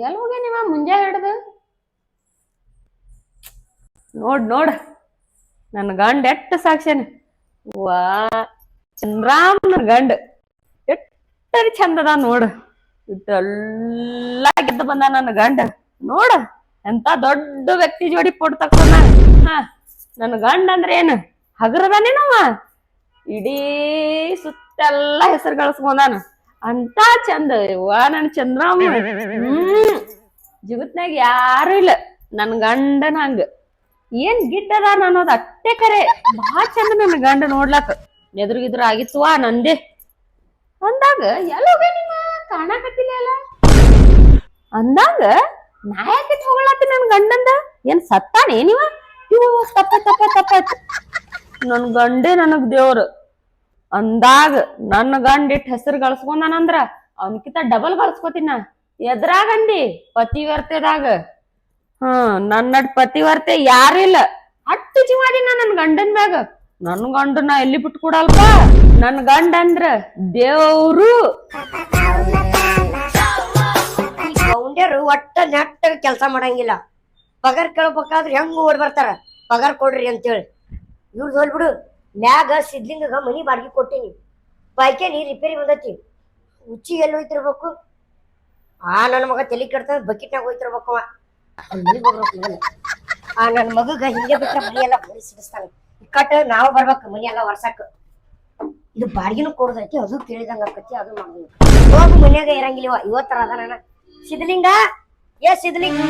ಎಲ್ಲಿ ಹೋಗಿ ನೀವ ಮುಂಜಾ ಹಿಡ್ದು ನೋಡ್ ನನ್ ಗಂಡ ಎಟ್ಟ ಸಾಕ್ಷಿನ ವಾ ಚಂದ್ರಾಮ್ ನನ್ ಗಂಡ ಎಟ್ಟರಿ ಚಂದದ ನೋಡು ಇಟ್ಟೆಲ್ಲಾ ಗೆದ್ದು ಬಂದ ನನ್ ಗಂಡ ನೋಡ ಎಂತ ದೊಡ್ಡ ವ್ಯಕ್ತಿ ಜೋಡಿ ಫೋಟೋ ತಕ್ಕೊಂಡ ಹ ನನ್ ಗಂಡ ಅಂದ್ರೆ ಏನು ಹಗರದಾನೇನವ ಇಡೀ ಸುತ್ತೆಲ್ಲ ಹೆಸರು ಗಳಿಸ್ಕೊಂಡಾನ ಅಂತ ಚಂದ ವಾ ನನ್ ಚಂದ್ರಾಮ ಜಗತ್ನಾಗ ಯಾರು ಇಲ್ಲ ನನ್ ಗಂಡನ ಹಂಗ ಏನ್ ಗಿಡ್ಡದ ಅನ್ನೋದ್ ಅಟ್ಟೆ ಕರೆ ಬಹಳ ಚಂದ ನನ್ ಗಂಡ ನೋಡ್ಲಕ್ ಎದುರುಗಿದ್ರು ಆಗಿತ್ವಾ ನಂದೇ ಅಂದಾಗ ಎಲ್ಲೋಗ ನಿಮ್ಮ ಕಾಣಕತ್ತಿಲ್ಲ ಅಲ್ಲ ಅಂದಾಗ ನಾಯಕ ಹೋಗ್ಲತ್ತಿ ನನ್ ಗಂಡಂದ ಏನ್ ಸತ್ತಾನೆ ನೀವ ಇವು ತಪ್ಪ ನನ್ ಗಂಡೇ ನನಗ್ ದೇವ್ರು ಅಂದಾಗ ನನ್ನ ಗಂಡ ಇಟ್ ಹೆಸರು ಗಳಿಸ್ಕೊಂಡಾನಂದ್ರ ಅವನ್ಕಿಂತ ಡಬಲ್ ಗಳಿಸ್ಕೋತೀನ ಎದ್ರಾಗಂದಿ ಪತಿವರ್ತದಾಗ ನನ್ನಡ್ ಪತಿವರ್ತೆ ಯಾರಿಲ್ಲ ಅಟ್ಟು ಜೀವಾದಿನ ನನ್ ಗಂಡನ್ ಮ್ಯಾಗ ನನ್ ಗಂಡನ ಎಲ್ಲಿ ಬಿಟ್ಟು ಕೊಡಲ್ಪ ನನ್ ಗಂಡ ಅಂದ್ರ ದೇವ್ರು ಗೌಂಡ್ಯರು ಒಟ್ಟ ನೆಟ್ಟ ಕೆಲ್ಸ ಮಾಡಂಗಿಲ್ಲ ಪಗಾರ್ ಕೇಳ್ಬೇಕಾದ್ರೆ ಹೆಂಗ್ ಓಡ್ ಬರ್ತಾರ ಪಗಾರ್ ಕೊಡ್ರಿ ಅಂತೇಳಿ ಇವ್ರದ್ದು ಹೋಲ್ಬಿಡು ಮ್ಯಾಗ ಸಿದ್ಲಿಂಗ ಮನಿ ಬಾಡ್ಗಿ ಕೊಟ್ಟಿನಿ ಬೈಕೆ ನೀರ್ ರಿಪೇರಿ ಬಂದತಿ ಹುಚ್ಚಿ ಎಲ್ಲಿ ಹೋಯ್ತಿರ್ಬೇಕು ನನ್ನ ಮಗ ತಲಿ ಕೆಡ್ತಾನ ಬಕೆಟ್ನಾಗ ಹೋಯ್ತಿರ್ಬೇಕು ನನ್ ಮಗಗ ಹಿಂಗೆ ಬಿಟ್ಟ ಮನಿ ಎಲ್ಲ ಮನಿ ಸಿಡಿಸ್ತಾನ ಇಕ್ಕಟ್ಟ ನಾವ್ ಬರ್ಬೇಕು ಮನಿ ಎಲ್ಲ ವರ್ಷಕ್ ಇದು ಬಾಡ್ಗಿನೂ ಕೊಡದೈತಿ ಅದು ಕೇಳಿದಂಗ ಆಕತಿ ಅದು ಮಾಡಿದ್ವಿ ಹೋಗು ಮನ್ಯಾಗ ಇರಂಗಿಲ್ವ ಇವತ್ತರ ಅದ ನನ್ನ ಸಿದ್ಲಿಂಗ ಸಿದ್ಲಿಂಗ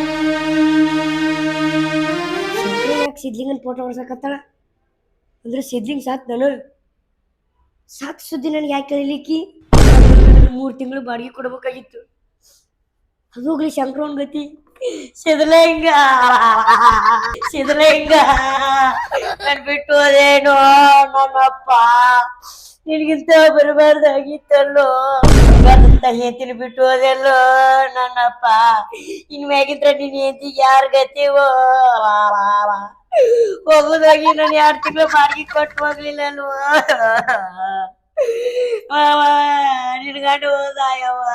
ಸಿದ್ಲಿಂಗನ್ ಫೋಟೋ ಹೊಡ್ಸಕತ್ತಾಳ ಅಂದ್ರೆ ಸಿದ್ಲಿಂಗ್ ಸಾತ್ ನಾನು ಸಾತ್ ಸುದ್ದಿ ನನ್ಗೆ ಯಾಕೆ ಕಳಿಲಿಕ್ಕಿ 3 ತಿಂಗಳು ಬಾಡಿಗೆ ಕೊಡ್ಬೇಕಾಗಿತ್ತು ಅದು ಹೋಗ್ಲಿ ಶಂಕ್ರವನ್ ಗತಿ ಸಿದ್ಲಿಂಗ ನನ್ ಬಿಟ್ಟು ಹೋದೇನೋ ನಮ್ಮಪ್ಪ ನಿನ್ಗಿಂತ ಬರಬಾರ್ದಾಗಿತ್ತಲ್ಲೋ ಬರಬಾರ್ದಂತ ಹೇತಿನ ಬಿಟ್ಟು ಹೋದೆಲ್ಲೋ ನನ್ನಪ್ಪ ಇನ್ ಮ್ಯಾಗಿದ್ರ ನಿನ್ ಹೇತಿಗೆ ಯಾರ್ ಗತಿವೋ ಹೋಗುದಾಗಿ ನಾನು 2 ತಿಂಗಳು ಬಾಡಿಗೆ ಕೊಟ್ಟು ಹೋಗ್ಲಿಲ್ಲಲ್ವ ನಿನ್ ಗಂಡ ಹೋದಾಯವ್ವ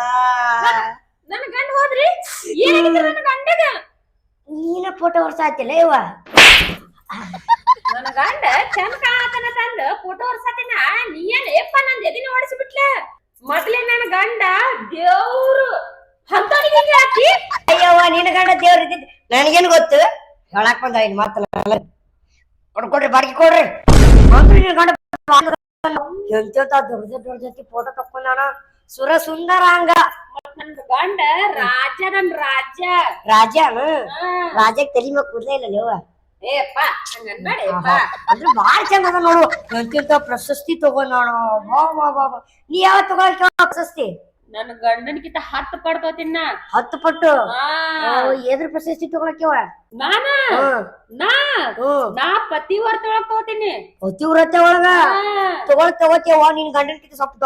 ನನ್ ಗಂಡ ಹೋದ್ರಿ ಏನಾಗಿತ್ತು ನನ್ ಗಂಡಗ ನೀನ ಫೋಟೋ ಹೊರ್ಸಾತಿಲ್ಲ ಇವ ನನ್ ಗಂಡ ಚಂದ ಕಾಣತನ ತಂದ ಫೋಟೋ ಹೊರ್ಸಾತಿನ ನೀ ಏನ್ ನಂದ್ ಎದಿನ ಓಡಿಸ್ಬಿಟ್ಲ ಮೊದ್ಲೇ ನನ್ ಗಂಡ ದೇವ್ರು ಅಂತವನಿಗೆ ಹಾಕಿ ಅಯ್ಯವ್ವ ನಿನ್ನ ಗಂಡ ದೇವ್ರ ಇದ್ದಿದ್ ನನಗೇನ್ ಗೊತ್ತು ಹೇಳಕ್ ಬಂದ ಇನ್ ಮಾತಲ್ಲ ಕೊಡ್ರಿ ಬಾಡಿಗೆ ಕೊಡ್ರಿ ನಿನ್ ಗಂಡ ಎಂತ ದೊಡ್ಡ ಫೋಟೋ ತಕ್ಕೊಂಡಾನ ಸುರ ಸುಂದರ ಹಂಗ ನನ್ ಗಂಡ ರಾಜ ನನ್ ರಾಜ ರಾಜಕ್ ತಲಿ ಮ್ಯಾಗ ಕೂರ್ಲೇ ಇಲ್ಲ ನೀವ ಏಪ್ಪ ಹಂಗನ್ಬೇಡ ಅಂದ್ರೆ ಬಾಳ ಚಂದ ಅದ ನೋಡು ಎಂತ ಪ್ರಶಸ್ತಿ ತಗೊಂಡಾಣ ಬಾ ನೀ ಯಾವ ತಗೊಳಕ್ ಪ್ರಶಸ್ತಿ ನನ್ ಗಂಡನ್ಕಿಂತ 10 ಪಟ್ಟು ತಗೋತೀನ 10 ಪಟ್ಟು ಎದ್ರ ಪ್ರಶಸ್ತಿ ತಗೊಳಕ್ಯವ ನಾ ಪತಿವ್ರತೆ ಒಳಗ್ ತಗೋತೀನಿ ಪತಿವ್ರತೆ ಒಳಗ ತಗೋತೇವ ನಿನ್ ಗಂಡನ್ಕಿಂತ ಸ್ವಲ್ಪ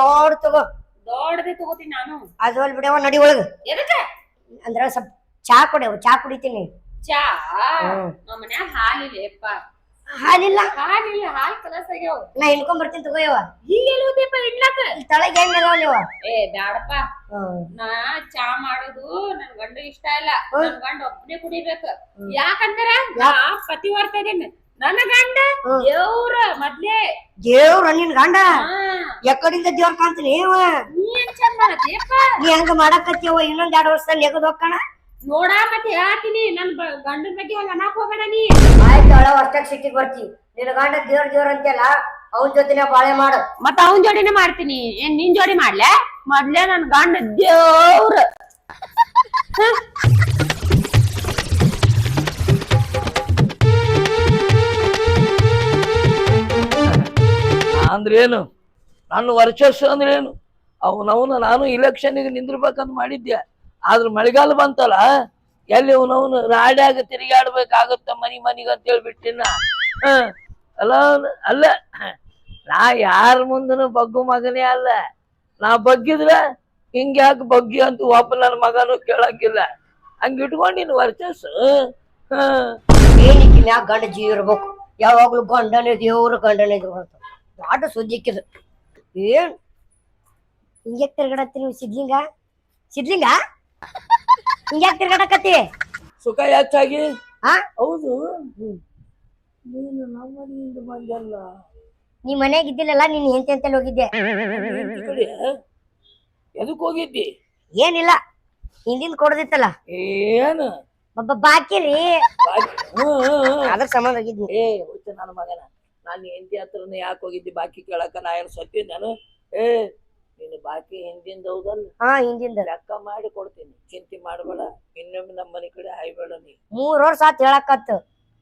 ದೊಡ್ಡದೇ ತಗೋತೀನಿ ನಾನು ಅದು ಅಲ್ಲಿ ಬಿಡವ ನಡಿ ಒಳಗ ಅಂದ್ರ ಸ್ವಲ್ಪ ಚಾ ಕುಡಿತೀನಿ ಚಾ ನಮ್ಮ ಮನ್ಯಾಗ ಹಾಲಿಲ್ಲಪ್ಪ ಹಾಲಿಲ್ಲ ಹಾಲ್ ಕಲಸ್ ಆಗ್ಯಾವ ನಾ ಇನ್ಕೊಂಡ್ ಬರ್ತೀನಿ ತಗೋಯವ ಈಗ ಎಲ್ಲೋದಪ್ಪ ಇಡ್ಲಕ್ಕ ತಳಗ ಏನ್ ಅದಾವ ಬ್ಯಾಡಪ್ಪ ನಾ ಚಾ ಮಾಡೋದು ನನ್ ಗಂಡ ಇಷ್ಟ ಇಲ್ಲ ನನ್ ಗಂಡ ಒಬ್ಬನೇ ಕುಡಿಬೇಕು ಯಾಕಂದ್ರ ನಾ ಪತಿವರ್ತ ಇದೀನಿ ನನ್ನ ಗಂಡ ದೇವ್ರ ಮೊದ್ಲೇ ದೇವ್ರ ನಿನ್ ಗಂಡ ಎಕಡಿಂದ ದೇವ್ರ ಕಾಣ್ತೀನಿ ನೀ ಏನ್ ಚಂದ ಮಾಡತ್ತೀಯಪ್ಪ ನೀ ಹಂಗ ಮಾಡಕತ್ತೀವ ಇನ್ನೊಂದ್ 2 ವರ್ಷದಲ್ಲಿ ಎಗದ್ ಹೋಗ್ಕಣ ನೋಡಾ ಮತ್ತೆ ಹೇಳ್ತೀನಿ ನನ್ ಗಂಡನ ಬಗ್ಗೆ ಹಂಗ ಅನ್ನಕ್ ಹೋಗ್ಬೇಡ ನೀ ಆಯ್ತು ವರ್ಷಕ್ಕೆ ಸಿಟ್ಟಿಗೆ ಬರ್ತಿ ನಿನ್ ಗಂಡ ದೇವ್ರ ಅಂತೆಲ್ಲ ಅವನ್ ಜೊತೆನೆ ಬಾಳೆ ಮಾಡು ಮತ್ತ ಅವನ್ ಜೋಡಿನೇ ಮಾಡ್ತೀನಿ ಏನ್ ನಿನ್ ಜೋಡಿ ಮಾಡ್ಲೆ ಮೊದ್ಲೇ ನನ್ ಗಂಡ ದೇವ್ರ ಅಂದ್ರೇನು ನನ್ನ ವರ್ಚಸ್ಸು ಅಂದ್ರೇನು ಅವನವನು ನಾನು ಇಲೆಕ್ಷನ್ಗೆ ನಿಂದಿರ್ಬೇಕಂತ ಮಾಡಿದ್ದೆ ಆದ್ರ ಮಳೆಗಾಲ ಬಂತಲ್ಲ ಎಲ್ಲಿ ಅವನವನು ರಾಡ್ಯಾಗ ತಿರುಗಾಡ್ಬೇಕಾಗತ್ತ ಮನಿಗ ಅಂತ ಹೇಳ್ಬಿಟ್ಟಿನ ಅಲ್ಲ ನಾ ಯಾರ ಮುಂದನು ಬಗ್ಗು ಮಗನೇ ಅಲ್ಲ ನಾ ಬಗ್ಗಿದ್ರ ಹಿಂಗ ಯಾಕೆ ಬಗ್ಗಿ ಅಂತ ಒಬ್ಬ ನನ್ನ ಮಗನು ಕೇಳಂಗಿಲ್ಲ ಹಂಗ ಇಟ್ಕೊಂಡ್ ನಿನ್ ವರ್ಚಸ್ಸು ಏನಕ್ಕೆ ಮ್ಯಾಗ ಗಂಡ ಜೀವ ಇರ್ಬೇಕು ಯಾವಾಗ್ಲೂ ಗಂಡನೇ ದೇವ್ರು ಗಂಡನೇ ದೇವ್ರು ದೊಡ್ಡ ಸುದ್ದಿಕ್ಕಿದು ಏನ್ ಹಿಂಗೆ ತಿರ್ಗಡತ್ತೀನಿ ಸಿದ್ಲಿಂಗ ಹಿಂಗ್ಯಾಕ್ ತಿರ್ಗಾಡಕತ್ತಿ ಸುಖ ಹೆಚ್ಚಾಗಿ ಹಾ ಹೌದು ನೀನು ನಮ್ಮ ಮನೆಯಿಂದ ಬಂದಲ್ಲ ನೀ ಮನ್ಯಾಗ ಇದ್ದಿಲ್ಲಲ್ಲ ನೀನ್ ಹೆಂಡತಿ ಅಂತಲ್ಲಿ ಹೋಗಿದ್ದೆ ಹೆಂಡತಿ ಕಡೆ ಎದಕ್ ಹೋಗಿದ್ದಿ ಏನಿಲ್ಲ ಹಿಂದಿನ ಕೊಡದಿತ್ತಲ್ಲ ಏನು ಬಾಕಿ ರೀ ಹ್ಮ್ ಅದ್ರ ಸಂಬಂಧ ಹೋಗಿದ್ನಿ ಏ ಹುಚ್ಚ ನನ್ನ ಮಗನ ನಾನು ಹೆಂಡತಿ ಹತ್ರನ ಯಾಕೆ ಹೋಗಿದ್ದಿ ಬಾಕಿ ಕೇಳಕ ನಾ ಏನು ಸತ್ತೀನಿ ನಾನು ಏ ನೀನು ಬಾಕಿ ಹಿಂದಿಂದ ಹೌದಲ್ಲ ಹಾ ಹಿಂದಿಂದ ಲೆಕ್ಕ ಮಾಡಿ ಕೊಡ್ತೀನಿ ಚಿಂತೆ ಮಾಡಬೇಡ ಇನ್ನೊಮ್ಮೆ ನಮ್ಮ ಮನೆ ಕಡೆ ಹಾಯ್ಬೇಡ ನೀ 3 ವರ್ಷ ಆತ್ ಹೇಳಕತ್ತು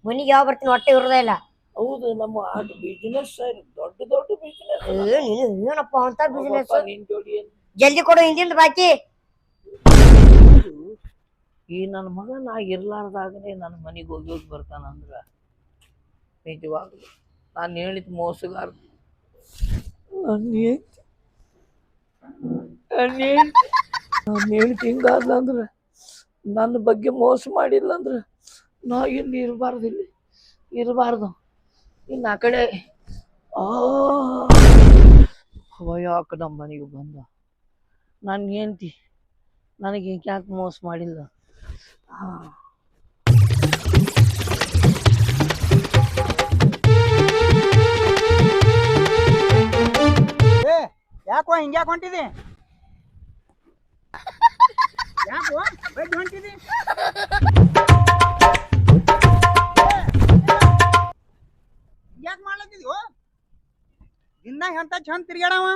ಮನಿಗೆ ಯಾವ ಬರ್ತೀನಿ ಹೊಟ್ಟೆ ಇರೋದೇ ಇಲ್ಲ ಹೌದು ನಮ್ಮ ಆಟ ಬಿಸಿನೆಸ್ ದೊಡ್ಡ ದೊಡ್ಡ ಬಿಸಿನೆಸ್ ನೀನು ಏನಪ್ಪ ಅಂತ ಬಿಸಿನೆಸ್ ನಿನ್ ಜೋಡಿ ಏನು ಜಲ್ದಿ ಕೊಡು ಹಿಂದಿಂದ ಬಾಕಿ ಹೌದು ಈ ನನ್ನ ಮಗ ನಾ ಇರ್ಲಾರ್ದಾಗನೇ ನನ್ನ ಮನೆಗೆ ಹೋಗಿ ಬರ್ತಾನ ಅಂದ್ರ ನಿಜವಾಗ್ಲು ನಾನು ಹೇಳಿದ ಮೋಸಗಾರ ನಾನು ಹೇಳ್ತಿ ಹಿಂಗಾದ್ಲ ಅಂದ್ರ ನನ್ನ ಬಗ್ಗೆ ಮೋಸ ಮಾಡಿಲ್ಲ ಅಂದ್ರ ನಾ ಇಲ್ಲಿ ಇರಬಾರ್ದು ಇಲ್ಲಿ ಇರಬಾರ್ದು ಇನ್ನು ಆ ಕಡೆ ಯಾಕೆ ನಮ್ಮ ಮನೆಗೆ ಬಂದ ನಾನು ಹೇಳ್ತಿ ನನಗೆ ಯಾಕೆ ಮೋಸ ಮಾಡಿಲ್ಲ ಯಾಕೋ ಹಿಂಗ್ಯಾಕೆ ಹೊಂಟಿದಿ ಯಾಕೋ ಬೈಕ್ ಹೊಂಟಿದಿ ಯಾಕೆ ಮಾಡ್ಲತ್ತಿದ್ಯೋ ದಿನ ಎಂತ ಚಂದ ತಿರ್ಗಾಡವ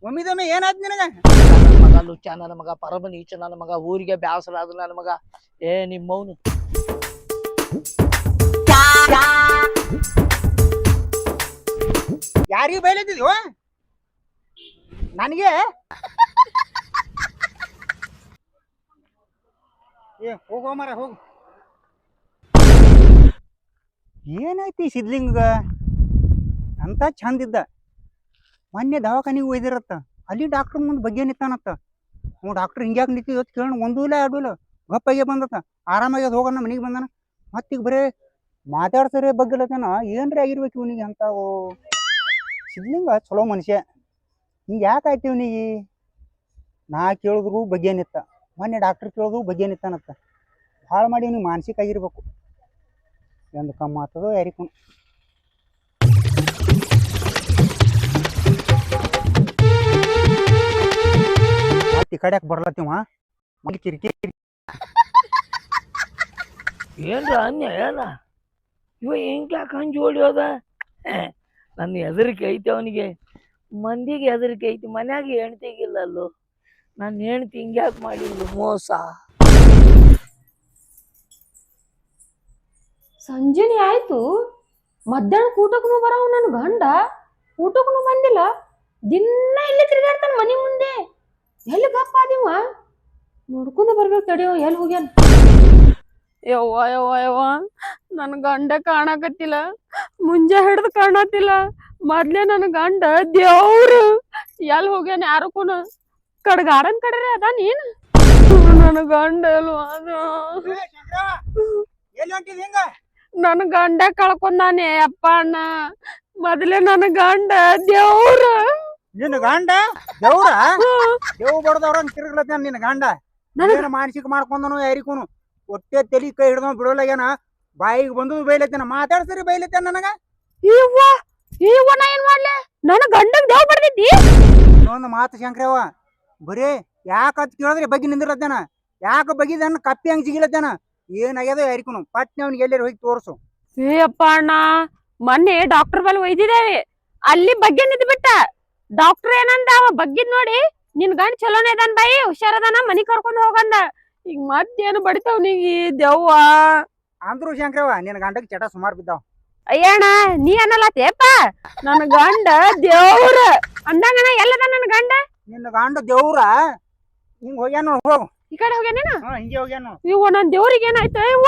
ಒಮ್ಮಿದೊಮ್ಮೆ ಏನಾಯ್ತು ನಿನಗ ನನ್ನ ಮಗ ಲುಚ್ಚ ನನ್ನ ಮಗ ಪರಮ ನೀಚ ನನ್ನ ಮಗ ಊರಿಗೆ ಬ್ಯಾಸರ ಆದ ನನ್ನ ಮಗ ಏ ನಿಮ್ಮವನು ಯಾರಿಗೆ ಬೈಲತ್ತಿದ್ಯೋ ನನಗೆ ಏ ಹೋಗೋ ಮರ ಹೋಗು ಏನೈತಿ ಸಿದ್ಲಿಂಗ ಅಂತ ಚಂದ ಇದ್ದ ಮೊನ್ನೆ ದವಾಖಾನಿಗೆ ಒಯ್ದಿರತ್ತ ಅಲ್ಲಿ ಡಾಕ್ಟರ್ ಮುಂದೆ ಬಗ್ಗೆ ನಿಂತಾನತ್ತ ನಾವು ಡಾಕ್ಟರ್ ಹಿಂಗ್ಯಾಕೆ ನಿಂತಿದ್ದ ಕೇಳೋಣ ಒಂದೂ ಇಲ್ಲ ಎರಡೂ ಇಲ್ಲ ಗಪ್ಪಾಗೆ ಬಂದತ್ತ ಆರಾಮಾಗ್ಯದ ಹೋಗೋಣ ಮನೆಗೆ ಬಂದಾನ ಮತ್ತೀಗ ಬರೇ ಮಾತಾಡ್ಸರೆ ಬಗ್ಗಲತ್ತೇನ ಏನ್ರಿ ಆಗಿರ್ಬೇಕು ಇವನಿಗೆ ಅಂತಾವು ಸಿದ್ಲಿಂಗ ಚಲೋ ಮನುಷ್ಯ ಹಿಂಗೆ ಯಾಕಾಯ್ತು ಇವನಿಗೆ ನಾ ಕೇಳಿದ್ರು ಬಗ್ಗೆ ನಿತ್ತ ಮೊನ್ನೆ ಡಾಕ್ಟರ್ ಕೇಳಿದ್ರು ಬಗ್ಗೆ ನಿತ್ತಾನತ್ತ ಭಾಳ ಮಾಡಿ ಇವನಿಗೆ ಮಾನಸಿಕ ಆಗಿರ್ಬೇಕು ಎಂದು ಕಮ್ಮಿ ಆಗ್ತದೋ ಯಾರಿಗೂ ಈ ಕಡೆಯಾಕೆ ಬರ್ಲತ್ತೀವ ಮನೆ ಕಿರಿಕಿರಿ ಏನ್ರ ಅನ್ಯ ಏನ ಇವ ಹಿಂಗ್ಯಾಕೆ ಹಂಜ್ ಓಡಿ ಹೋದ ನನ್ನ ಹೆದರಿಕೆ ಐತಿ ಅವನಿಗೆ ಮಂದಿಗೆ ಹೆದರಿಕೆ ಐತಿ ಮನ್ಯಾಗ ಹೆಣ್ತಿಗಿಲ್ಲ ಅಲ್ಲೋ ನನ್ನ ಹೆಣ್ತಿ ಹಿಂಗ್ಯಾಕೆ ಮಾಡಿದ್ಲು ಮೋಸ ಸಂಜೆನೆ ಆಯ್ತು ಮಧ್ಯಾಹ್ನ ಊಟಕ್ಕೂ ಬರವ ನನ್ ಗಂಡ ಊಟಕ್ಕೂ ಬಂದಿಲ್ಲ ದಿನ ಇಲ್ಲಿ ತಿರ್ಗಾಡ್ತಾನ ಮನಿ ಮುಂದೆ ಎಲ್ಲಿ ಗಪ್ಪ ಆದಿವ ನೋಡ್ಕೊಂಡ ಬರ್ಬೇಕು ತಡಿಯೋ ಎಲ್ಲಿ ಹೋಗ್ಯಾನ ಯವ್ವ ಯವ್ವ ಯವ್ವ ನನ್ ಗಂಡ ಕಾಣಕತ್ತಿಲ್ಲ ಮುಂಜೆ ಹಿಡ್ದು ಕಾಣತಿಲ್ಲ ಮೊದ್ಲೇ ನನ್ ಗಂಡ ದೇವ್ರು ಎಲ್ಲಿ ಹೋಗ್ಯಾನ ಯಾರಕ್ಕೂನ ಕಡ್ಗಾಡನ್ ಕಡ್ರೆ ಅದ ನೀನ್ ನನ್ ಗಂಡ ಅಲ್ವಾ ಎಲ್ಲಿ ಹೊಂಟಿದ್ ಹಿಂಗ ನನ್ ಗಂಡ ಕಳ್ಕೊಂಡಾನೆ ಅಪ್ಪ ಅಣ್ಣ ಮೊದ್ಲೇ ನನ್ ಗಂಡ ದೇವ್ರ ನಿನ್ನ ಗಂಡ ದೇವ್ರ ದೇವ್ ಬಡ್ದವ್ರಂಗ್ ತಿರ್ಗ್ಲತ್ತ ನಿನ್ನ ಗಂಡ ಏನ ಮಾನಸಿಕ ಮಾಡ್ಕೊಂಡನು ಯಾರಿಗೂನು ಹೊಟ್ಟೆ ತಲಿ ಕೈ ಹಿಡ್ದ ಬಿಡೋಲಾಗ್ಯಾನ ಬಾಯಿಗೆ ಬಂದು ಬೈಲತ್ತೇನ ಮಾತಾಡ್ಸರಿ ಬೈಲತ್ತೇನ ನನಗ ಇವ್ವ ಇವ್ವ ನಾ ಏನ್ ಮಾಡ್ಲೆ ನನ್ ಗಂಡಗ್ ದೇವ್ ಬಡ್ದಿದ್ದಿ ಇನ್ನೊಂದು ಮಾತು ಶಂಕ್ರವ್ವ ಬರೇ ಯಾಕತ್ ಕೇಳಿದ್ರೆ ಬಗ್ಗೆ ನಿಂದಿರತ್ತೇನ ಯಾಕ ಬಗಿದನ್ನ ಕಪ್ಪಿ ಹಂಗ್ ಜಿಗಿಲತ್ತೇನ ಏನಾಗ್ಯದ ಯಾರಿಗೂನು ಪಟ್ನೆ ಅವ್ನಿಗೆ ಎಲ್ಲರೂ ಹೋಗಿ ತೋರ್ಸು ಏ ಅಪ್ಪ ಅಣ್ಣ ಮೊನ್ನೆ ಡಾಕ್ಟರ್ ಬಲ್ ಒಯ್ದಿದ್ದೇವೆ ಅಲ್ಲಿ ಬಗ್ಗೆ ನಿಂತ್ ಬಿಟ್ಟ ಡಾಕ್ಟರ್ ಏನಂದ ಅವ ಬಗ್ಗಿದ್ ನೋಡಿ ನಿನ್ ಗಂಡ ಚಲೋನೇ ಅದಾನ ಬಾಯಿ ಹುಷಾರದಾನ ಮನಿ ಕರ್ಕೊಂಡ್ ಹೋಗಂದ ಈಗ ಮತ್ತೇನು ಬಡಿತಾವ್ನಿಗಿ ದೆವ್ವ ಅಂದ್ರು ಶಂಕ್ರವ್ವ ನಿನ್ನ ಗಂಡಗ್ ಚಟ ಸುಮಾರು ಬಿದ್ದಾವ ಅಯ್ಯಣ್ಣ ನೀ ಅನ್ನಲತ್ತೇಪ ನನ್ ಗಂಡ ದೇವ್ರ ಅಂದಂಗನ ಎಲ್ಲದ ನನ್ ಗಂಡ ನಿನ್ನ ಗಂಡ ದೇವ್ರ ಹಿಂಗ್ ಹೋಗ್ಯಾನ ಹೋಗು ಈ ಕಡೆ ಹೋಗ್ಯಾನೇನ ಹಿಂಗೆ ಹೋಗ್ಯಾನ ಇವ್ವ ನನ್ ದೇವ್ರಿಗೆ ಏನಾಯ್ತ ಇವ್ವ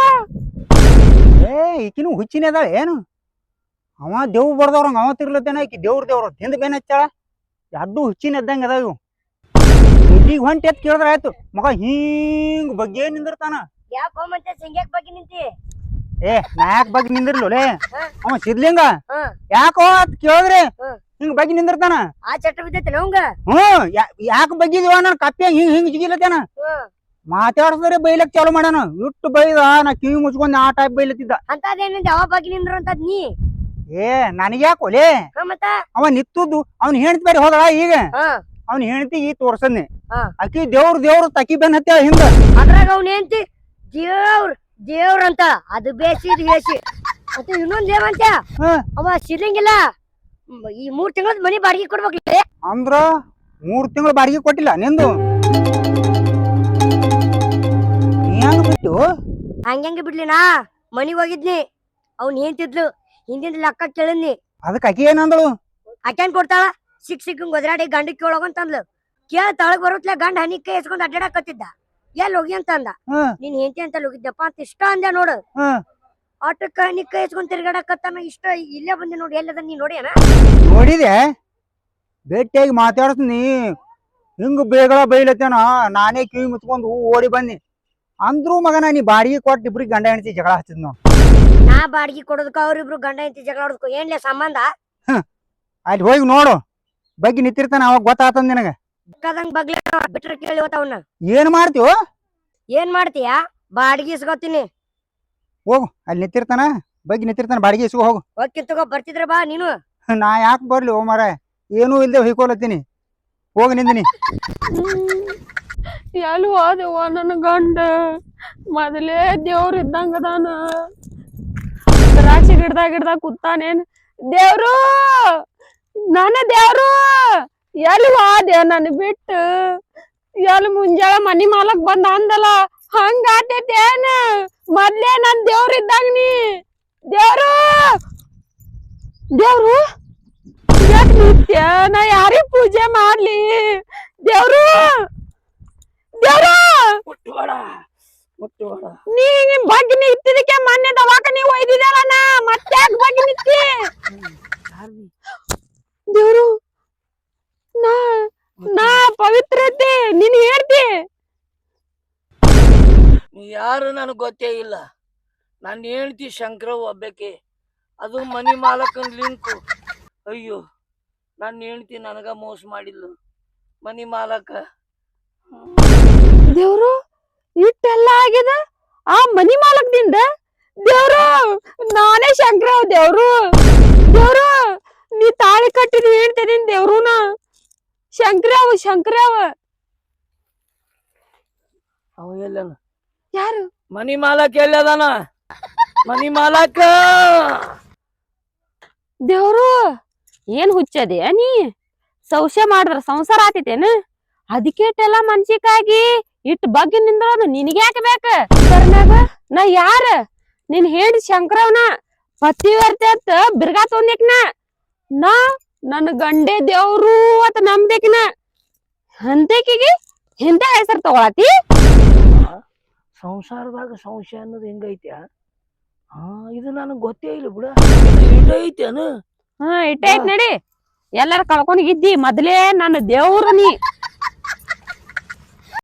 ಏ ಈಕಿನೂ ಹುಚ್ಚಿನ ಅದಾಳ ಏನು ಅವ ದೇವ್ ಬರ್ದವ್ರಂಗ ಅವ ತಿರ್ಲತ್ತೇನ ಈಕಿ ದೇವ್ರ ಹಿಂದ್ ಬೇನ್ ಹಚ್ಚಾಳ ಎರಡು ಹುಚ್ಚಿನ ಇದ್ದಂಗ ಅದಾವ ಇವು ಎಲ್ಲಿಗೆ ಹೊಂಟಿ ಎತ್ ಕೇಳಿದ್ರ ಆಯ್ತು ಮಗ ಹಿಂಗ್ ಬಗ್ಗೆ ನಿಂದಿರ್ತಾನ ಯಾಕೋ ಮತ್ತೆ ಸಿಂಗ್ಯಾಕ್ ಬಗ್ಗೆ ನಿಂತಿ ಏ ನಾಯಕ್ ಬಗ್ಗೆ ನಿಂದಿರ್ಲೇ ಅವ ಸಿದ್ಲಿಂಗ ಹ್ಮ್. ಯಾಕೋ ಅತ್ ಕೇಳಿದ್ರೆ ಹ್ಮ್. ಹಿಂಗ್ ಬಗ್ಗೆ ನಿಂದಿರ್ತಾನ ಆ ಚಟ ಬಿದ್ದೈತಿ ನವಂಗ ಯಾಕ ಬಗ್ಗಿದೀವ ನಾನು ಕಪ್ಪಿ ಹಿಂಗ್ ಹಿಂಗ್ ಜಿಗಿಲತ್ತೇನ ಮಾತಾಡ್ಸದ್ರೆ ಬೈಲಕ್ ಚಾಲು ಮಾಡ್ಯಾನ. ಇಟ್ಟು ಬೈದ ನಾ ಕಿವಿ ಮುಚ್ಕೊಂಡ್ ಆ ಟೈಪ್ ಬೈಲತ್ತಿದ್ದ. ಅಂತದೇನಿಂದ ಯಾವ ಬಗ್ಗೆ ನಿಂದ್ರು ಅಂತದ್ ನೀ ಏ ನನಗ್ಯಾಕ ಒಲೆ ಮತ್ತ ಅವ ನಿತ್ತುದು ಅವ್ನ ಹೆಣ್ತಿ ಬೇರೆ ಹೋದಳ ಈಗ. ಹಾ ಅವ್ನ ಹೆಣ್ತಿ ಈ ತೋರ್ಸದ್ನಿ. ಹಾ. ಆಕಿ ದೇವ್ರ ತಕಿ ಬೆನ್ ಹತ್ಯಾಳ ಹಿಂದ. ಅದ್ರಾಗ ಅವ್ನ ಏನ್ತಿ ದೇವ್ರ ಅಂತ ಅದು ಬೇಸಿ ಇದು ಬೇಸಿ ಮತ್ತೆ ಇನ್ನೊಂದ್ ಏವಂತ ಹಾ. ಅವ ಸಿಲಿಂಗಿಲ್ಲ ಈ 3 ತಿಂಗಳದ ಮನಿ ಬಾಡಿಗೆ ಕೊಡ್ಬೇಕ್ಲಿ. ಅಂದ್ರ 3 ತಿಂಗಳು ಬಾಡಿಗೆ ಕೊಟ್ಟಿಲ್ಲ ನಿಂದು. ನೀ ಹೆಂಗ ಬಿಟ್ಟು ಹಂಗೆ ಬಿಡ್ಲಿನಾ ಮನಿಗ್ ಹೋಗಿದ್ನಿ ಅವ್ನ ಏನ್ತಿದ್ಲು ಹಿಂದಿನ ಲೆಕ್ಕ ಕೇಳಿದ್ನಿ. ಅದಕ್ಕೆ ಆಕಿ ಏನಂದಳು? ಆಕ್ಯಾನ್ ಕೊಡ್ತಾಳ ಸಿಕ್ಕಂಗ್ ಒದರಾಡಿ ಗಂಡ ಕೇಳೋಗಂತಂದ್ಲು. ಕೇಳ ತಳಗ್ ಬರುತ್ತಲ ಗಂಡ ಹನಿ ಕೈ ಎಸ್ಕೊಂಡ್ ಅಡ್ಡಾಡಕತ್ತಿದ್ದ. ಎಲ್ಲಿ ಹೋಗಿ ಅಂತಂದ. ಹ್ಮ್. ನೀನ್ ಹೆಂಡತಿ ಅಂತ ಹೋಗಿದ್ದಪ್ಪ ಅಂತ ಇಷ್ಟ ಅಂದೆ ನೋಡು. ಹ್ಮ್. ಆಟಕ್ಕ ಹನಿ ಕೈ ಎಸ್ಕೊಂಡ್ ತಿರ್ಗಾಡಕತ್ತಾನ ಇಷ್ಟ ಇಲ್ಲೇ ಬಂದೆ ನೋಡಿ ಎಲ್ಲದ ನೀ ನೋಡಿ ಅಣ್ಣ ನೋಡಿದೆ ಭೇಟಿಯಾಗಿ ಮಾತಾಡ್ತೀನಿ. ಹಿಂಗ ಬೇಗಳ ಬೈಲತ್ತೇನ ನಾನೇ ಕಿವಿ ಮುಚ್ಕೊಂಡು ಓಡಿ ಬನ್ನಿ ಅಂದ್ರು ಮಗನ ನೀ ಬಾಡಿಗೆ ಕೊಟ್ಟು ಇಬ್ರಿಗೆ ಗಂಡ ಹೆಂಡತಿ ಜಗಳ ಹಚ್ಚಿದ್ ನಾವು. ನಾ ಬಾಡಿಗೆ ಕೊಡೋದಕ್ಕ ಅವ್ರಿಬ್ರು ಗಂಡ ಹೆಂಡತಿ ಜಗಳ ಆಡೋದಕ್ಕೂ ಏನ್ಲೇ ಸಂಬಂಧ? ಅಲ್ಲಿ ಹೋಗಿ ನೋಡು ಬಗ್ಗೆ ನಿಂತಿರ್ತಾನ ಅವಾಗ ಗೊತ್ತಾತಂದ ನಿನಗ. ಬೇಕಾದಂಗ್ ಬಗ್ಲ ಬಿಟ್ರ ಕೇಳಿ ಅವನ್ನ ಏನ್ ಮಾಡ್ತೀವೋ ಏನ್ ಮಾಡ್ತೀಯ? ಬಾಡಿಗೆ ಇಸ್ಕೊತೀನಿ ಹೋಗು. ಅಲ್ಲಿ ನಿಂತಿರ್ತಾನ ಬಗ್ಗೆ ನಿಂತಿರ್ತಾನ ಬಾಡಿಗೆ ಇಸ್ಕೊ ಹೋಗು. ಹೋಗಿ ತಗೋ ಬರ್ತಿದ್ರ ಬಾ ನೀನು. ನಾ ಯಾಕೆ ಬರ್ಲಿ ಓ ಮಾರ ಏನೂ ಇಲ್ದೆ ಹೊಯ್ಕೊಲತ್ತೀನಿ. ಹೋಗಿ ನಿಂದಿನಿ. ಎಲ್ಲಿ ಹೋದೆವ್ವ ನನ್ನ ಗಂಡ? ಮೊದಲೇ ದೇವ್ರ ಇದ್ದಂಗ ಅದಾನ. ದ್ರಾಕ್ಷಿ ಗಿಡದಾಗ ಕೂತಾನೇನ್ ದೇವ್ರು? ನನ್ನ ದೇವ್ರು ಎಲ್ಲಿ ಹೋದೆ ನನ್ ಬಿಟ್ಟು? ಎಲ್ಲಿ ಮುಂಜಾಳೆ ಮನಿ ಮಾಲಕ್ ಬಂದ ಅಂದಲ್ಲ ಹಂಗ ಆತೇತೇನ? ಮೊದ್ಲೇ ನನ್ ದೇವ್ರ ಇದ್ದಂಗ ನೀ. ದೇವ್ರು ದೇವ್ರು ಯಾಕೆ ನಿತ್ಯ ನಾ ಯಾರಿಗ್ ಪೂಜೆ ಮಾಡ್ಲಿ? ದೇವ್ರು ದೇವ್ರು ನೀ ಬಗ್ಗೆ ನಿಂತಿದ್ದಕ್ಕೆ ಮೊನ್ನೆ ದವಾಖಾನೆ ನೀವ್ ಒಯ್ದಿದ್ದಲ್ಲ ನಾ ಮತ್ತೆ ಯಾಕೆ ಬಗ್ಗೆ ನಿಂತಿ? ದೇವ್ರು ನಾ ಪವಿತ್ರತೆ ನೀನ್ ಹೇಳ್ತಿ. ಯಾರು ನನಗ್ ಗೊತ್ತೇ ಇಲ್ಲ. ನಾನು ಹೇಳ್ತಿ ಶಂಕರವ್ ಒಬ್ಬಾಕಿ, ಅದು ಮನಿ ಮಾಲಕನ್ ಲಿಂಕು. ಅಯ್ಯೋ ನಾನು ಹೇಳ್ತಿ ನನಗ ಮೋಸ ಮಾಡಿದ್ಲು ಮನಿ ಮಾಲಕ. ದೇವ್ರು ಇಟ್ಟೆಲ್ಲ ಆಗ್ಯದ ಆ ಮನಿ ಮಾಲಕದಿಂದ. ದೇವ್ರು ನಾನೇ ಶಂಕರವ್. ದೇವ್ರು ದೇವ್ರು ನೀ ತಾಳಿ ಕಟ್ಟಿದ್ ಹೇಳ್ತೇನೆ ದೇವ್ರುನ. ಶಂಕರವ್ ಅವ ಎಲ್ಲನ? ಯಾರು? ಮನಿ ಮಾಲಕ ಎಲ್ಲದಾನ? ಮನಿ ಮಾಲಕ ದೇವ್ರು ಏನ್ ಹುಚ್ಚದೆ ನೀ? ಸೌಸ್ಯ ಮಾಡಿದ್ರ ಸಂಸಾರ ಆತೈತೇನ? ಅದಕ್ಕೆಲ್ಲ ಮನ್ಸಿಕಾಗಿ ಇಟ್ ಬಗ್ಗೆ ನಿಂದ್ರೋದು ನಿನಗೆ ಯಾಕೆ ಬೇಕ? ನಾ ಯಾರ? ನೀನ್ ಹೇಳಿ ಶಂಕರವ್ನ ಪತಿವರ್ತೆ ಅಂತ ಬಿರ್ಗಾ ತೊಂದಿಕ್ನ. ನಾ ನನ್ನ ಗಂಡೆ ದೇವ್ರು ಅಂತ ನಂಬ್ದೇಕಿನ ಅಂತಕಿಗೆ ಇಂತ ಹೆಸರು ತಗೊಳತಿ? ಸಂಸಾರದಾಗ ಸಂಶಯ ಅನ್ನೋದು ಹೆಂಗೈತ್ಯಾ? ಇದು ನನಗ್ ಗೊತ್ತೇ ಇಲ್ಲ ಬಿಡ. ಐತೇನು? ಇಟ್ಟೈತ್ ನಡಿ. ಎಲ್ಲಾರ ಕಳ್ಕೊಂಡಿದ್ದಿ ಮೊದ್ಲೇ ನನ್ನ ದೇವ್ರು ನೀ.